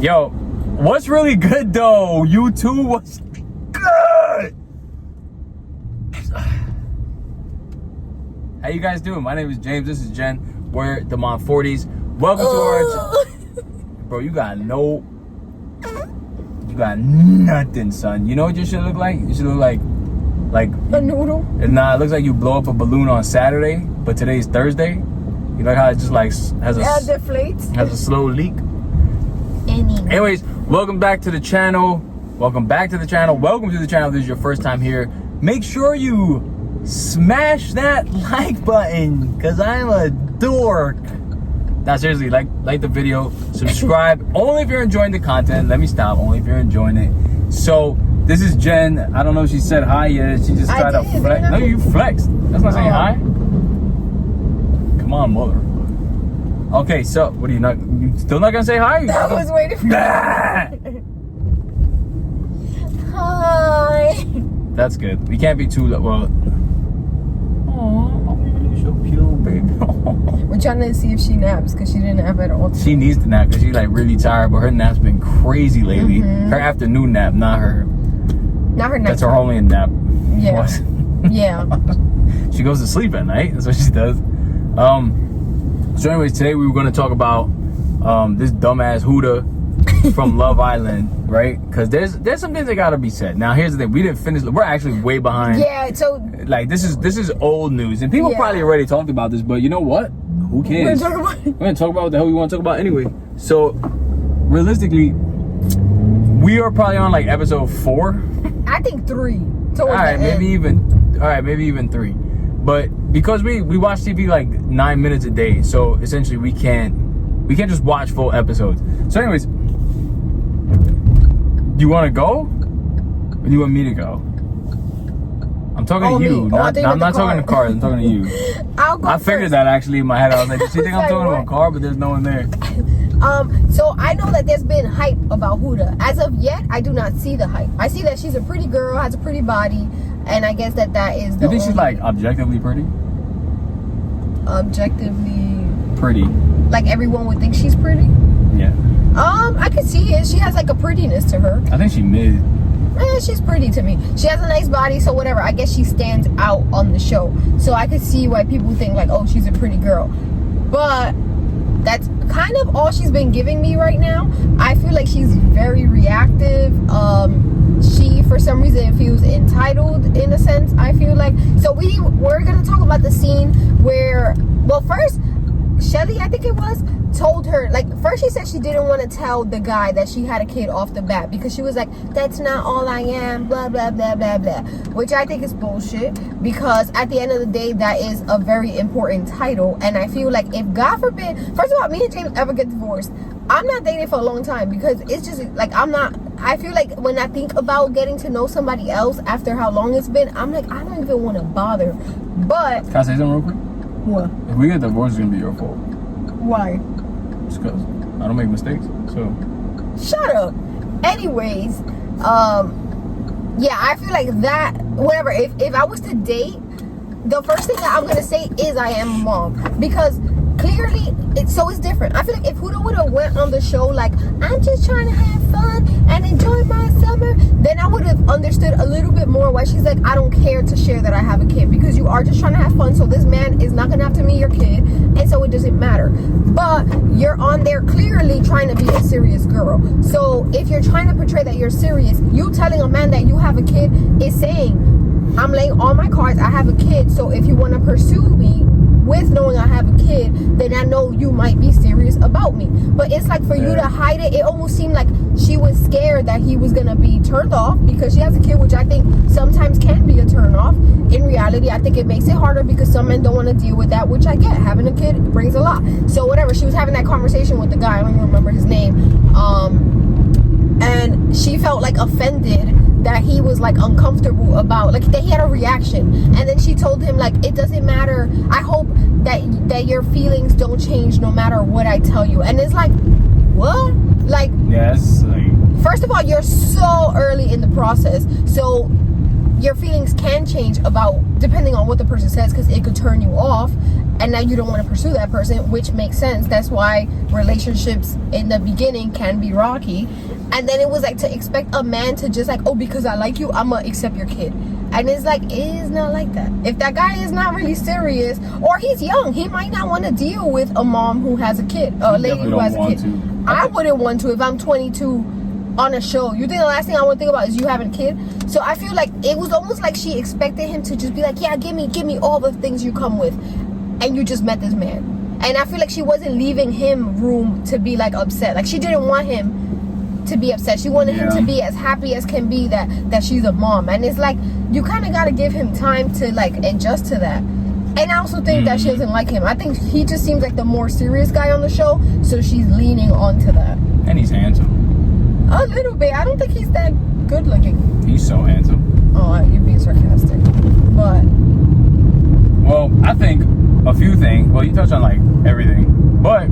Yo, what's really good though? YouTube, what's good? How you guys doing? My name is James. This is Jen. We're the Mom 40s. Welcome to our... Bro, you got nothing, son. You know what you should look like? You should look like a noodle. Nah, it looks like you blow up a balloon on Saturday, but today's Thursday. You know how it just like deflates. Has a slow leak. Anyways, welcome back to the channel. Welcome to the channel. If this is your first time here, make sure you smash that like button, cause I'm a dork. Now seriously, like the video, subscribe. Only if you're enjoying the content. Let me stop. Only if you're enjoying it. So this is Jen. I don't know if she said hi yet. She just tried to flex. No, you flexed. That's not saying hi. Come on, mother. Okay, so what are you still not gonna say hi? I was waiting for that. Hi. That's good. We can't be too well. Oh, you're so cute, baby. We're trying to see if she naps because she didn't nap at all. She needs to nap because she's like really tired, but her nap's been crazy lately. Her afternoon nap, not her night. That's her only nap. Yeah. Yeah. She goes to sleep at night. That's what she does. So anyways, today we were going to talk about this dumbass Huda from Love Island, right? Because there's some things that gotta be said. Now here's the thing: we didn't finish. We're actually way behind. Yeah. So like this is old news, and people probably already talked about this. But you know what? Who cares? We're gonna talk about what the hell we want to talk about anyway. So realistically, we are probably on like episode 4. I think 3. All right, maybe even 3. But because we watch TV like 9 minutes a day, so essentially we can't just watch full episodes. So anyways, you want to go? Or do you want me to go? I'm talking to you. I'm not talking to cars. I'm talking to you. I'll go. I figured that actually in my head. I was like, does she think I'm talking to a car? But there's no one there. So I know that there's been hype about Huda. As of yet, I do not see the hype. I see that she's a pretty girl, has a pretty body, and I guess that is the. You think she's like objectively pretty? Objectively pretty. Like everyone would think she's pretty? Yeah. I could see it. She has like a prettiness to her. I think she mid. She's pretty to me. She has a nice body, so whatever. I guess she stands out on the show. So I could see why people think like, oh, she's a pretty girl. But that's kind of all she's been giving me right now. I feel like she's very reactive. She, for some reason, feels entitled in a sense, I feel like. So we're going to talk about the scene where, well, first, Shelly, I think it was, told her, like, first she said she didn't want to tell the guy that she had a kid off the bat because she was like, that's not all I am, blah, blah, blah, blah, blah. Which I think is bullshit because at the end of the day, that is a very important title. And I feel like if, God forbid, first of all, me and James ever get divorced, I'm not dating for a long time because it's just, like, I feel like when I think about getting to know somebody else after how long it's been, I'm like, I don't even want to bother. But... Can I say something real quick? What? If we get divorced, it's going to be your fault. Why? Just because I don't make mistakes, so... Shut up. Anyways, yeah, I feel like that, whatever, if I was to date, the first thing that I'm going to say is I am a mom. Because clearly, it's different. I feel like if Huda would have went on the show like, I'm just trying to have fun and enjoy my summer, then I would have understood a little bit more why she's like, I don't care to share that I have a kid because you are just trying to have fun, so this man is not going to have to meet your kid, and so it doesn't matter. But you're on there clearly trying to be a serious girl. So if you're trying to portray that you're serious, you telling a man that you have a kid is saying, I'm laying all my cards, I have a kid, so if you want to pursue me with knowing I have a kid, then I know you might be serious about me. But it's like for you to hide it, it almost seemed like she was scared that he was gonna be turned off because she has a kid, which I think sometimes can be a turn off. In reality, I think it makes it harder because some men don't want to deal with that, which I get. Having a kid brings a lot. So whatever, she was having that conversation with the guy, I don't even remember his name, and she felt like offended that he was like uncomfortable about, like that he had a reaction, and then she told him like, it doesn't matter, I hope that your feelings don't change no matter what I tell you. And it's like, what? Like, yes, like, first of all, you're so early in the process, so your feelings can change about depending on what the person says because it could turn you off. and now you don't want to pursue that person, which makes sense. That's why relationships in the beginning can be rocky. And then it was like to expect a man to just like, oh, because I like you, I'm gonna accept your kid. And it's like, it's not like that. If that guy is not really serious, or he's young, he might not want to deal with a mom who has a kid, a lady who has a kid. I wouldn't want to if I'm 22 on a show. You think the last thing I want to think about is you having a kid? So I feel like it was almost like she expected him to just be like, yeah, give me all the things you come with, and you just met this man. And I feel like she wasn't leaving him room to be like upset. Like she didn't want him to be upset. She wanted him to be as happy as can be that she's a mom. And it's like, you kind of got to give him time to like adjust to that. And I also think that she doesn't like him. I think he just seems like the more serious guy on the show, so she's leaning on to that. And he's handsome. A little bit. I don't think he's that good looking. He's so handsome. Oh, you're being sarcastic. But well, I think a few things. Well, you touched on like everything, but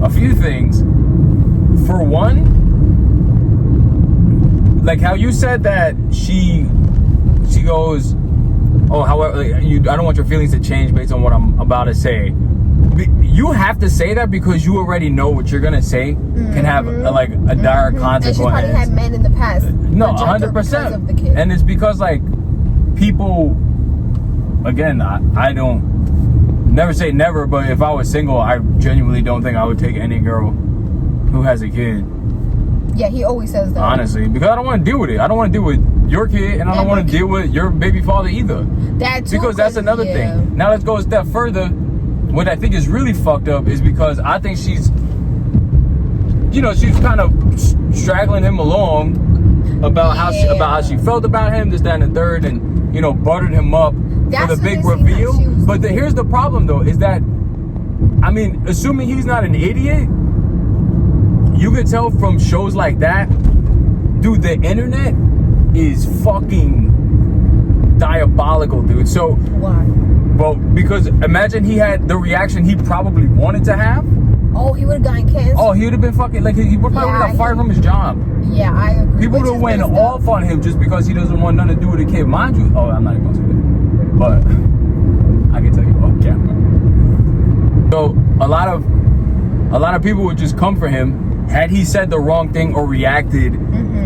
a few things. For one, like how you said that she goes, oh, however, I don't want your feelings to change based on what I'm about to say. You have to say that because you already know what you're gonna say can have a dire consequence. And she probably had men in the past. No, 100%. And it's because like people, again, I don't never say never, but if I was single, I genuinely don't think I would take any girl who has a kid. Yeah, he always says that. Honestly, because I don't want to deal with it. I don't want to deal with your kid, and I don't want to deal with your baby father either. That too, because that's another thing. Now let's go a step further. What I think is really fucked up is because I think she's kind of straggling him along about how she felt about him, this, that, and the third, and buttered him up for the big reveal. But here's the problem, though, is that I mean, assuming he's not an idiot, you could tell from shows like that, dude, the internet is fucking diabolical, dude. So why? Well, because imagine he had the reaction he probably wanted to have. Oh, he would have gotten canceled. Oh, he would have been fucking, like, he would probably got fired from his job. Yeah, I agree. People would have went off on him just because he doesn't want nothing to do with a kid. Mind you, I'm not even going to say that. But I can tell you off camera. So a lot of people would just come for him had he said the wrong thing or reacted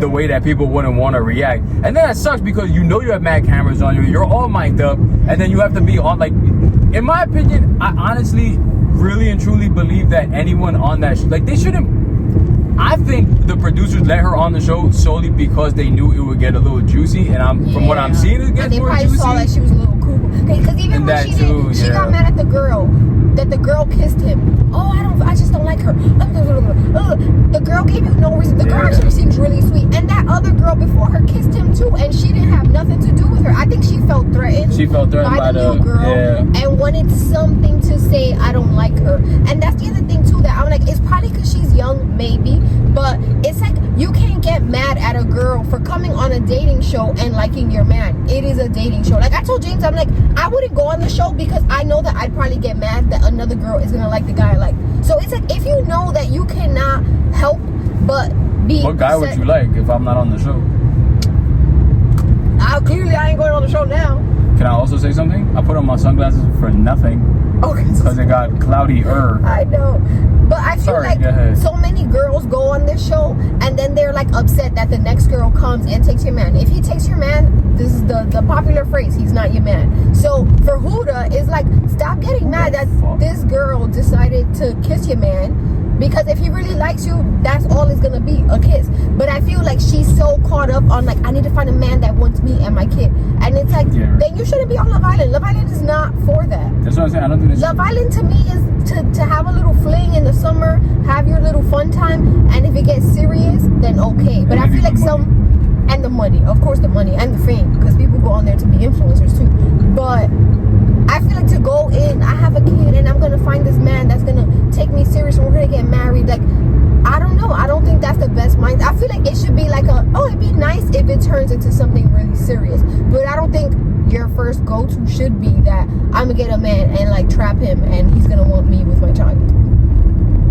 the way that people wouldn't want to react. And then that sucks because you have mad cameras on you, you're all mic'd up, and then you have to be on, like, in my opinion, I honestly really and truly believe that anyone on that like, they shouldn't. I think the producers let her on the show solely because they knew it would get a little juicy, and from what I'm seeing, it gets more juicy. They probably saw that she was a little cool. Because even when she got mad at the girl, that the girl kissed him. Oh, I just don't like her. The girl gave you no reason. The girl actually seems really sweet. And that other girl before her kissed him too, and she didn't have nothing to do with her. I think she felt threatened. She felt threatened by the little girl, and wanted something to say. I don't like her. And that's the other thing too, that I'm like, it's probably because she's young, maybe, but it's like you can't get mad at a girl for coming on a dating show and liking your man. It is a dating show. Like I told James, I'm like, I wouldn't go on the show because I know that I'd probably get mad that another girl is gonna like the guy I like. So it's like, if you know that you cannot help but be what guy would you like if I'm not on the show? Clearly I ain't going on the show now. Can I also say something? I put on my sunglasses for nothing. Okay. Because it got cloudier. I know. But I feel like so many girls go on this show and then they're like upset that the next girl comes and takes your man. If he takes your man, this is the popular phrase, he's not your man. So for Huda, it's like, stop getting mad that this girl decided to kiss your man. Because if he really likes you, that's all it's gonna be, a kiss. But I feel like she's so caught up on like, I need to find a man that wants me and my kid. And it's like, then you shouldn't be on Love Island. Love Island is not for that. That's what I'm saying. I don't think Love Island to me is to have a little fling in the summer, have your little fun time, and if it gets serious, then okay. But I feel like and the money, of course, the money and the fame, because people go on there to be influencers too. But I feel like to go in, I have a kid and I'm gonna find this man that's gonna take me serious and we're gonna get married. Like, I don't know. I don't think that's the best mind. I feel like it should be like it'd be nice if it turns into something really serious. But I don't think your first go-to should be that I'm gonna get a man and like trap him and he's gonna want me with my child.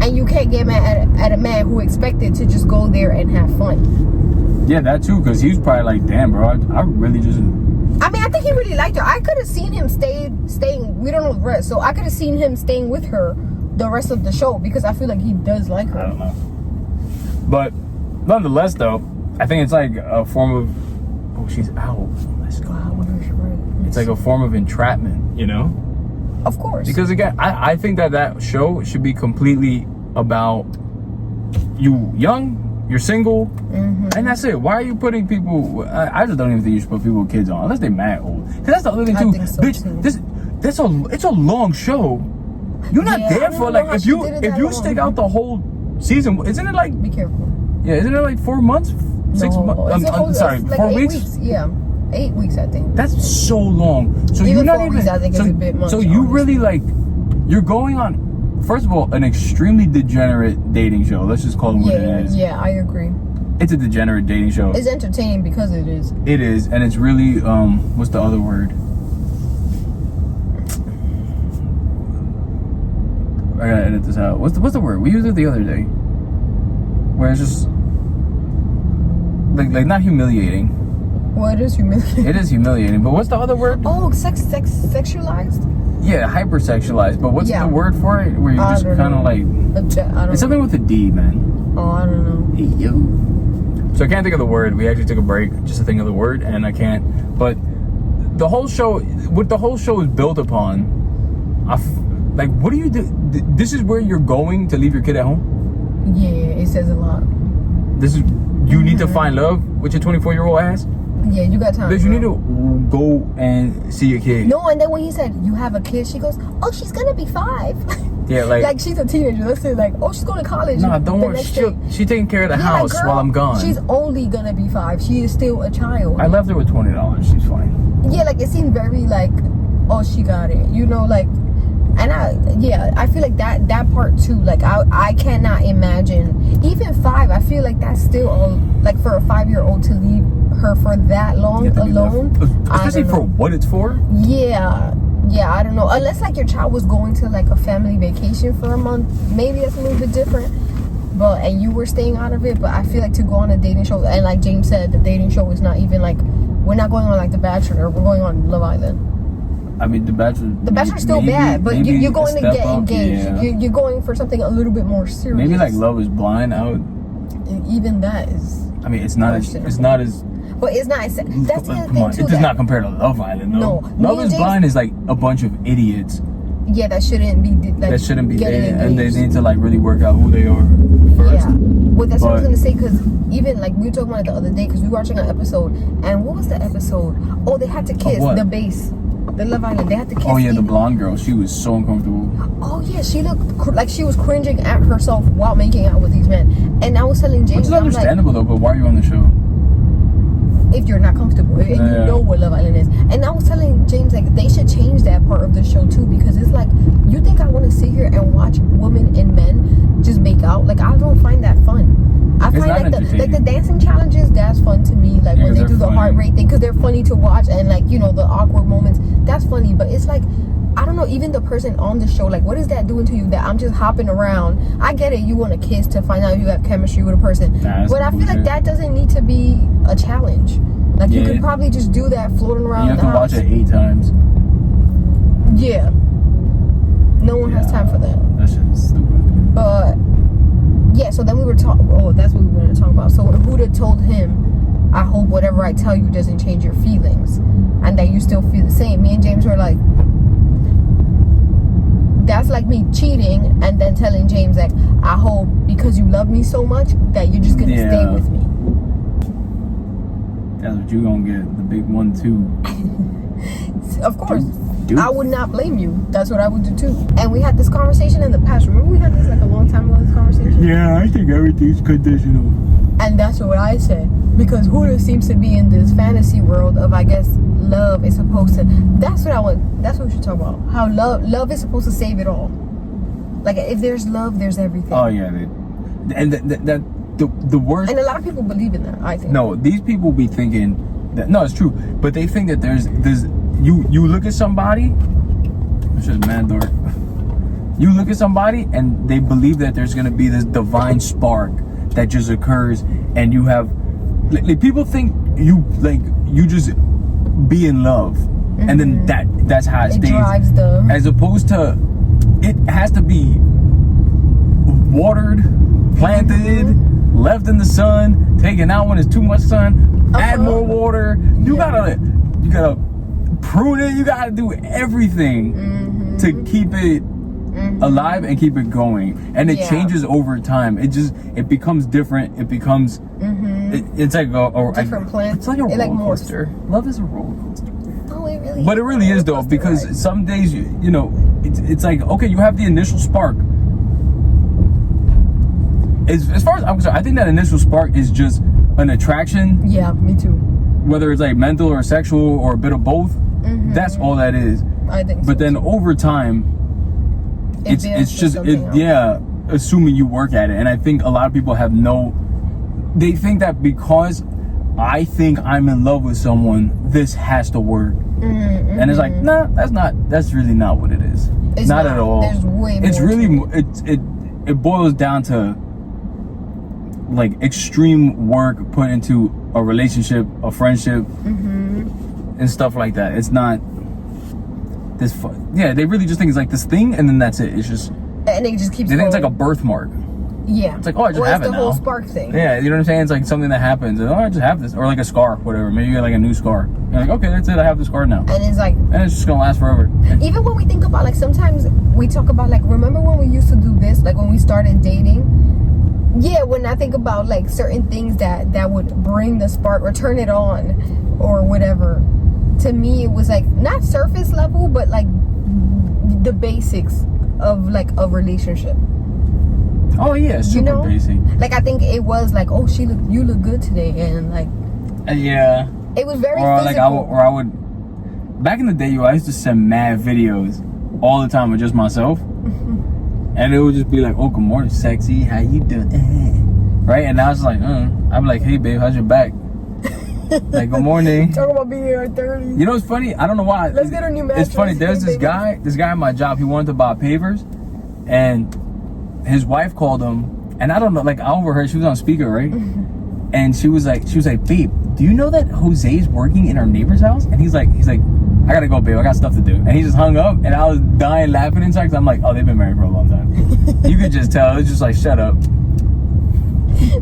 And you can't get mad at a man who expected to just go there and have fun. Yeah, that too, because he's probably like, damn, bro, I really just I mean, I think he really liked her. I could have seen him staying. We don't know the rest, so I could have seen him staying with her the rest of the show because I feel like he does like her. I don't know. But nonetheless, though, I think it's like a form of. Oh, she's out. Let's go. It's like a form of entrapment, you know? Of course. Because again, I think that show should be completely about you young, you're single, and that's it. Why are you putting people? I just don't even think you should put people with kids on unless they're mad old. Because that's the other thing too, so bitch. Too. It's a long show. You're not there for like if you stick out the whole season. Isn't it like? Be careful. Yeah, isn't it like 4 months? 6 months? I'm sorry, like 4 8 weeks? Yeah, 8 weeks I think. That's so long. So Even you're not 4 even. weeks, I think, so, is a bit much, so you honestly. really like. You're going on. First of all, an extremely degenerate dating show. Let's just call it what it is. Yeah, I agree. It's a degenerate dating show. It's entertaining because it is. It is, and it's really what's the other word? I gotta edit this out. What's the word? We used it the other day. Where it's just like not humiliating. Well, it is humiliating. It is humiliating, but what's the other word? Oh, sexualized? Yeah, hypersexualized. But what's the word for it? Where you just kind of like it's something with a D, man. Oh, I don't know. Hey, yo. So I can't think of the word. We actually took a break just to think of the word, and I can't. But the whole show, what the whole show is built upon, like, what do you do? This is where you're going to leave your kid at home? Yeah, it says a lot. This is you need to find love with your 24-year-old ass. Yeah, you got time. Because you need to go and see your kid. No, and then when he said you have a kid, she goes, "Oh, she's gonna be 5." Yeah, like she's a teenager. Let's say like, "Oh, she's going to college." Nah, don't worry. She's taking care of the house girl, while I'm gone. She's only gonna be 5. She is still a child. I left her with $20. She's fine. Yeah, like it seemed very like, oh, she got it. You know, like, and I feel like that part too. Like I cannot imagine even 5. I feel like that's still like for a 5-year-old to leave her for that long alone, especially for what it's for. Yeah, I don't know, unless like your child was going to like a family vacation for a month, maybe that's a little bit different, but and you were staying out of it. But I feel like to go on a dating show, and like James said, the dating show is not even like, we're not going on like The Bachelor, we're going on Love Island. I mean, The Bachelor's still bad, but you're going to get engaged. Yeah. You're going for something a little bit more serious. Maybe like Love Is Blind out. Even that is. I mean, it's not as. But it's not. That's the other thing too. It does not compare to Love Island, though. No, Love Is Blind is like a bunch of idiots. Yeah, that shouldn't be. Like, that shouldn't be dating, and they need to like really work out who they are first. Yeah. Well, that's what I was gonna say, because even like we were talking about it the other day, because we were watching an episode, and what was the episode? Oh, they had to kiss the base. The Love Island, they had to kiss. Oh yeah, the blonde girl. She was so uncomfortable. Oh yeah, she looked like she was cringing at herself while making out with these men. And I was telling James, which is understandable though. But why are you on the show? If you're not comfortable, and you know what Love Island is. And I was telling James, like, they should change that part of the show too, because it's like, you think I want to sit here and watch women and men just make out? Like, I don't find that fun. I find like the dancing challenges, that's fun to me. Like when they do the heart rate thing, because they're funny to watch, and like, you know, the awkward moments, that's funny. But it's like, I don't know, even the person on the show, like, what is that doing to you that I'm just hopping around? I get it, you want to kiss to find out if you have chemistry with a person, but I feel like that doesn't need to be a challenge. Like, you could probably just do that floating around the house. You have to watch it 8 times. Yeah. No one has time for that. That shit's stupid. But yeah, so then we were talking. Oh, that's what we were going to talk about. So Huda told him, I hope whatever I tell you doesn't change your feelings, and that you still feel the same. Me and James were like, that's like me cheating and then telling James, like, I hope because you love me so much that you're just going to stay with me. That's what you gonna get, the big one too. Of course. Dude. I would not blame you. That's what I would do too. And we had this conversation in the past. Remember we had this like a long time ago, this conversation? Yeah, I think everything's conditional. And that's what I said. Because Huda seems to be in this fantasy world of, I guess, love is supposed to. That's what we should talk about. How love is supposed to save it all. Like, if there's love, there's everything. Oh yeah, and the worst. And a lot of people believe in that, I think. No, these people be thinking that, no, it's true, but they think that there's you look at somebody, it's just mad dark. You look at somebody and they believe that there's gonna be this divine spark that just occurs, and you have like people think you just be in love, and then that's how it stays. Drives the, as opposed to, it has to be watered, planted, left in the sun, taken out when it's too much sun, add more water. You gotta prune it. You gotta do everything to keep it alive and keep it going. And it changes over time. It becomes different. It becomes it's like a different plant. It's like a roller coaster. Love is a roller coaster. Oh, it really. But it really is though, because some days you know it's like, okay, you have the initial spark. As far as I'm concerned, I think that initial spark is just an attraction. Yeah, me too. Whether it's like mental or sexual or a bit of both, that's all that is. I think so. But then over time, it's just assuming you work at it. And I think a lot of people they think that because I think I'm in love with someone, this has to work. And it's like, nah, that's really not what it is. It's not at all. There's way more. It's really it boils down to like extreme work put into a relationship, a friendship, and stuff like that. It's not this fun. Yeah, they really just think it's like this thing, and then that's it. It's just, and it just keeps. They think it's like a birthmark. Yeah, it's like, oh, I just have it now. the whole spark thing. Yeah, you know what I'm saying? It's like something that happens. Oh, I just have this, or like a scar, whatever. Maybe you get like a new scar. You're like, okay, that's it. I have the scar now. And it's like, and it's just gonna last forever. Even when we think about, like, sometimes we talk about, like, remember when we used to do this, like when we started dating? Yeah, when I think about like certain things that would bring the spark or turn it on or whatever, to me it was like not surface level, but like the basics of like a relationship. Oh yeah, super basic. Like I think it was like, oh, you look good today, and like yeah, it was very or physical. Like I would back in the day, I used to send mad videos all the time with just myself. And it would just be like, oh, good morning, sexy. How you doing? Right? And I was like, I'd be like, hey, babe, how's your back? Like, good morning. Talk about being here at 30. You know what's funny? I don't know why. Let's get a new mattress. It's funny. There's this guy at my job. He wanted to buy pavers. And his wife called him. And I don't know, like, I overheard. She was on speaker, right? And she was like, babe, do you know that Jose's working in our neighbor's house? And he's like, I gotta go, babe. I got stuff to do. And he just hung up, and I was dying laughing inside because I'm like, oh, they've been married for a long time. You could just tell. It's just like, shut up.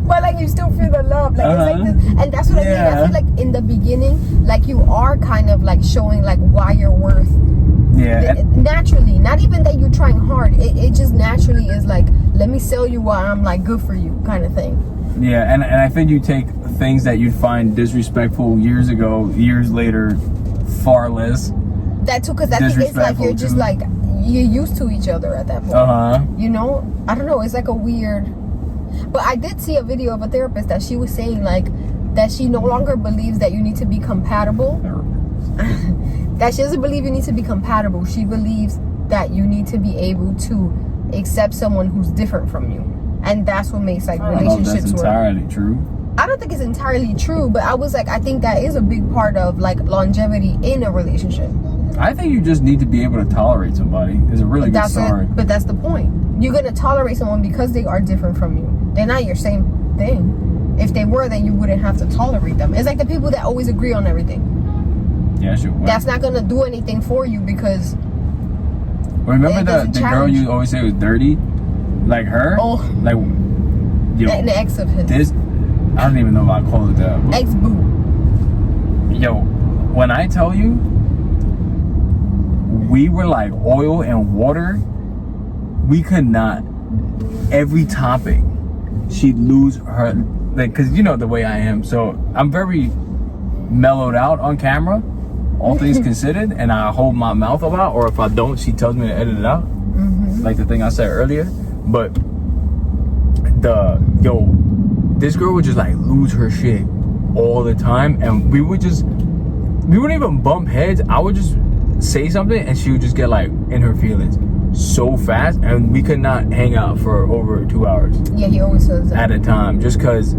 But like, you still feel the love. Like, it's like this, and that's what I mean. I feel like in the beginning, like you are kind of like showing like why you're worth. Yeah. Naturally, not even that you're trying hard. It just naturally is like, let me sell you why I'm like good for you kind of thing. Yeah, and I think you take things that you find disrespectful years ago, years later, far less. That too, because I think it's like you're just like, you're used to each other at that point. You know? I don't know, it's like a weird. But I did see a video of a therapist that she was saying like that she no longer believes that you need to be compatible. That she doesn't believe you need to be compatible. She believes that you need to be able to accept someone who's different from you. And that's what makes like relationships work. I don't know if that's entirely true. I don't think it's entirely true, but I was like, I think that is a big part of like longevity in a relationship. I think you just need to be able to tolerate somebody. Is a really good start. But that's the point. You're gonna tolerate someone because they are different from you. They're not your same thing. If they were, then you wouldn't have to tolerate them. It's like the people that always agree on everything. Yeah, sure. That's not gonna do anything for you because. Remember the girl you always say was dirty, like her. Oh. Like, yo, an ex of his. This, I don't even know if I call it that. Ex boo. Yo, when I tell you, we were like oil and water. We could not. Every topic, she'd lose her, like, cause you know the way I am. So I'm very mellowed out on camera, all things considered, and I hold my mouth a lot. Or if I don't, she tells me to edit it out, like the thing I said earlier. But this girl would just like lose her shit all the time, and we wouldn't even bump heads. I would just say something, and she would just get like in her feelings so fast, and we could not hang out for over 2 hours. Yeah, he always says that. At a time, just cause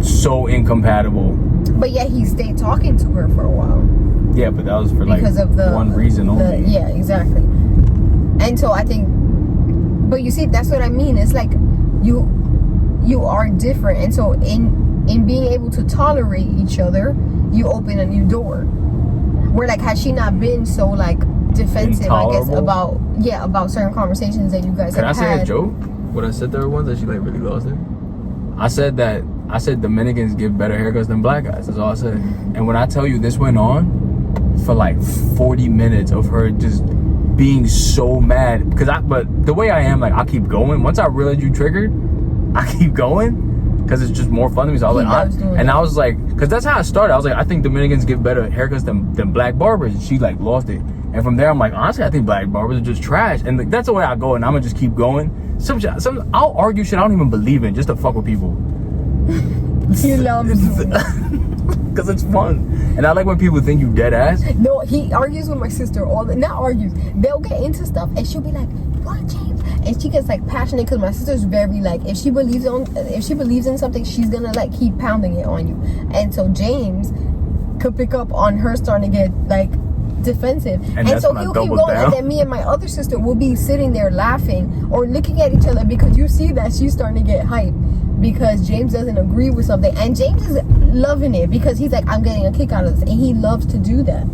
so incompatible. But yeah, he stayed talking to her for a while. Yeah, but that was for like because of one reason only. Yeah, exactly. And so I think, but you see, that's what I mean. It's like you are different, and so in being able to tolerate each other, you open a new door. where like had she not been so like defensive, I guess, about certain conversations that you guys have had. Can I say a joke? What I said there once that she like really lost it. I said Dominicans give better haircuts than black guys. That's all I said. And when I tell you this went on for like 40 minutes of her just being so mad, but the way I am, like, I keep going. Once I realize you triggered, I keep going because it's just more fun to me. So I was like, because that's how I started. I was like, I think Dominicans give better haircuts than black barbers. And she like lost it. And from there, I'm like, honestly, I think black barbers are just trash. And like, that's the way I go. And I'm gonna just keep going. I'll argue shit I don't even believe in just to fuck with people. You love it. Because it's fun. And I like when people think you dead ass. No, he argues with my sister not argues. They'll get into stuff and she'll be like, what, James? And she gets like passionate because my sister's very like, if she believes in something, she's gonna like keep pounding it on you. And so James could pick up on her starting to get like defensive, and so he'll keep going down. And then me and my other sister will be sitting there laughing or looking at each other because you see that she's starting to get hyped because James doesn't agree with something, and James is loving it because he's like, I'm getting a kick out of this, and he loves to do that.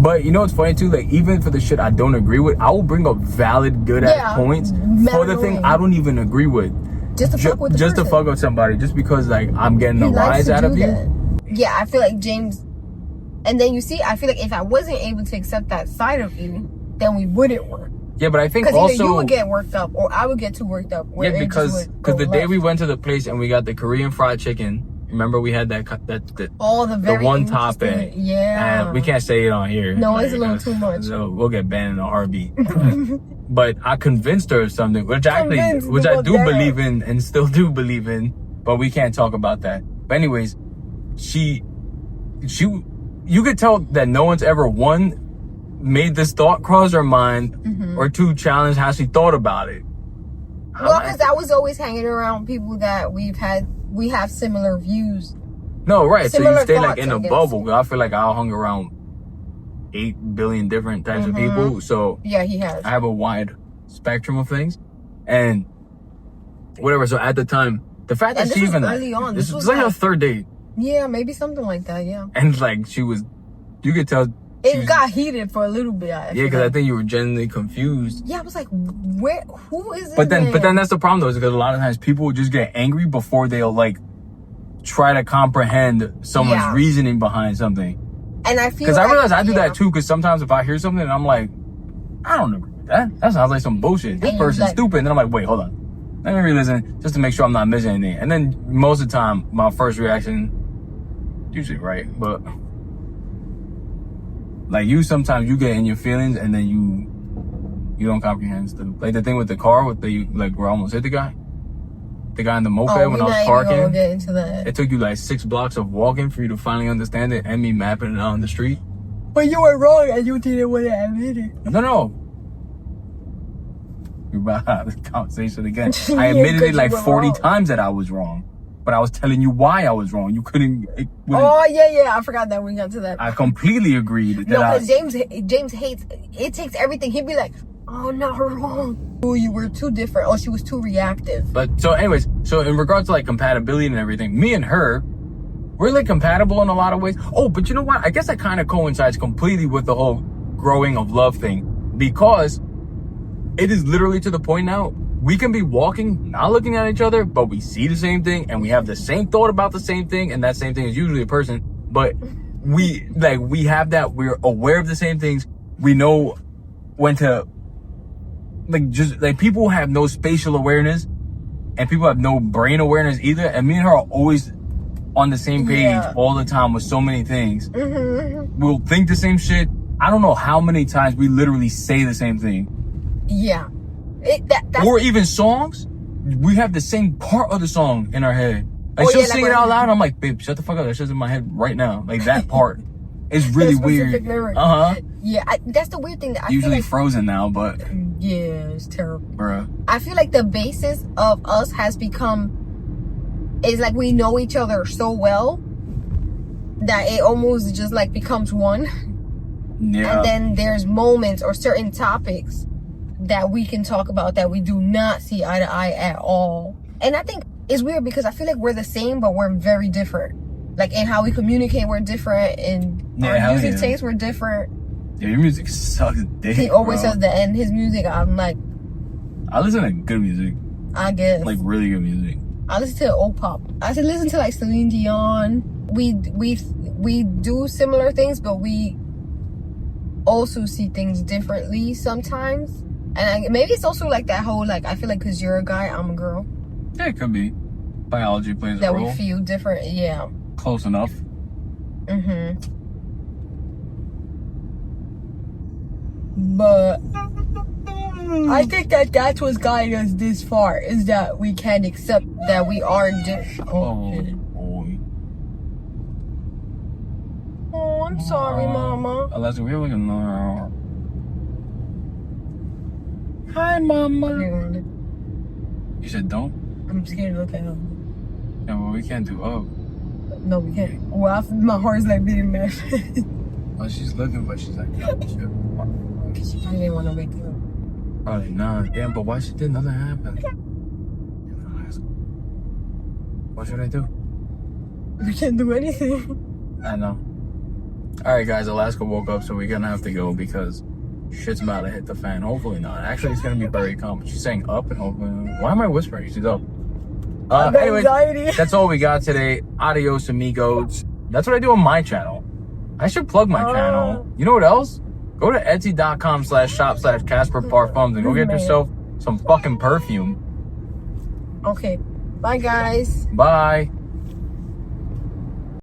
But you know what's funny too, like even for the shit I don't agree with, I will bring up valid good ass points for the thing I don't even agree with, just to fuck with to fuck with somebody, just because like I'm getting a rise out of you. Yeah, I feel like James. And then you see, I feel like if I wasn't able to accept that side of you, then we wouldn't work. Yeah, but I think also either you would get worked up or I would get too worked up. Yeah, because the day we went to the place and we got the Korean fried chicken, remember we had the one topping. Yeah. And we can't say it on here. No, it's a little too much. So we'll get banned in a heartbeat. But I convinced her of something, which I do believe in and still do believe in, but we can't talk about that. But anyways, you could tell that no one's ever, one, made this thought cross her mind, or two, challenged how she thought about it. Well, because I was always hanging around people that we have similar views. No, right. So you stay like in a bubble. I feel like I hung around 8 billion different types of people. So yeah, he has. I have a wide spectrum of things. And whatever. So at the time, the fact that she even early on, this was like her third date. Yeah, maybe something like that, yeah. And like you could tell it got heated for a little bit. Yeah, because I think you were genuinely confused. Yeah, I was like, who is this? But then that's the problem though, is because a lot of times people will just get angry before they'll like try to comprehend someone's reasoning behind something. And I feel because I realize I do that too, because sometimes if I hear something and I'm like, I don't agree with that. That sounds like some bullshit. This person's stupid. And then I'm like, wait, hold on. Let me re-listen just to make sure I'm not missing anything. And then most of the time, my first reaction, usually right, but like sometimes you get in your feelings and then you don't comprehend stuff. Like the thing with the car, where I almost hit the guy in the moped when I was parking. Get into that. It took you like 6 blocks of walking for you to finally understand it, and me mapping it out on the street. But you were wrong and you didn't want to admit it. No. We're about to have this conversation again. I admitted it like 40 times that I was wrong. But I was telling you why I was wrong. You couldn't. Oh yeah. I forgot that we got to that. I completely agreed. No, because James hates. It takes everything. He'd be like, "Oh, not her wrong. Oh, you were too different. Oh, she was too reactive." But so, anyways, so in regards to like compatibility and everything, me and her, we're like compatible in a lot of ways. Oh, but you know what? I guess that kind of coincides completely with the whole growing of love thing, because it is literally to the point now. We can be walking, not looking at each other, but we see the same thing and we have the same thought about the same thing, and that same thing is usually a person. But we have that, we're aware of the same things. We know when to people have no spatial awareness and people have no brain awareness either. And me and her are always on the same page all the time with so many things. We'll think the same shit. I don't know how many times we literally say the same thing. Yeah. Or even songs, we have the same part of the song in our head. Like she'll sing it out loud. I'm like, babe, shut the fuck up. That shit's in my head right now. Like that part is really weird. Yeah, that's the weird thing. That usually Frozen now, but yeah, it's terrible, bruh. I feel like the basis of us has become is like we know each other so well that it almost just like becomes one. Yeah. And then there's moments or certain topics that we can talk about that we do not see eye to eye at all. And I think it's weird because I feel like we're the same, but we're very different. Like, in how we communicate, we're different. And our music tastes were different. Yeah, your music sucks dick, He always says that, and his music, I'm like... I listen to good music. I guess. Like, really good music. I listen to old pop. I listen to, like, Celine Dion. We do similar things, but we also see things differently sometimes. And maybe it's also like that whole, like, I feel like because you're a guy, I'm a girl. Yeah, it could be. Biology plays a that role. We feel different, yeah. Close enough. But I think that that's what's guiding us this far, is that we can accept that we are different. Oh, boy. Oh, I'm sorry, Mama. Alaska, we're looking now. Hi, Mama. You said don't? I'm scared to look at him. Yeah, well, we can't do up. No, we can't. Well, my heart's like beating mad. Oh, she's looking, but she's like, oh, shit. She probably didn't want to wake up. Probably not. Damn, but why she did? Nothing happened. What should I do? We can't do anything. I know. Alright, guys, Alaska woke up, so we're gonna have to go because shit's about to hit the fan. Hopefully not. Actually, it's gonna be very calm. She's saying up, and hopefully... Why am I whispering? She's up. Anyway, that's all we got today. Adios, amigos. That's what I do on my channel. I should plug my channel. You know what else? Go to etsy.com/shop/Casper Parfums and go get yourself some fucking perfume. Okay. Bye, guys. Bye.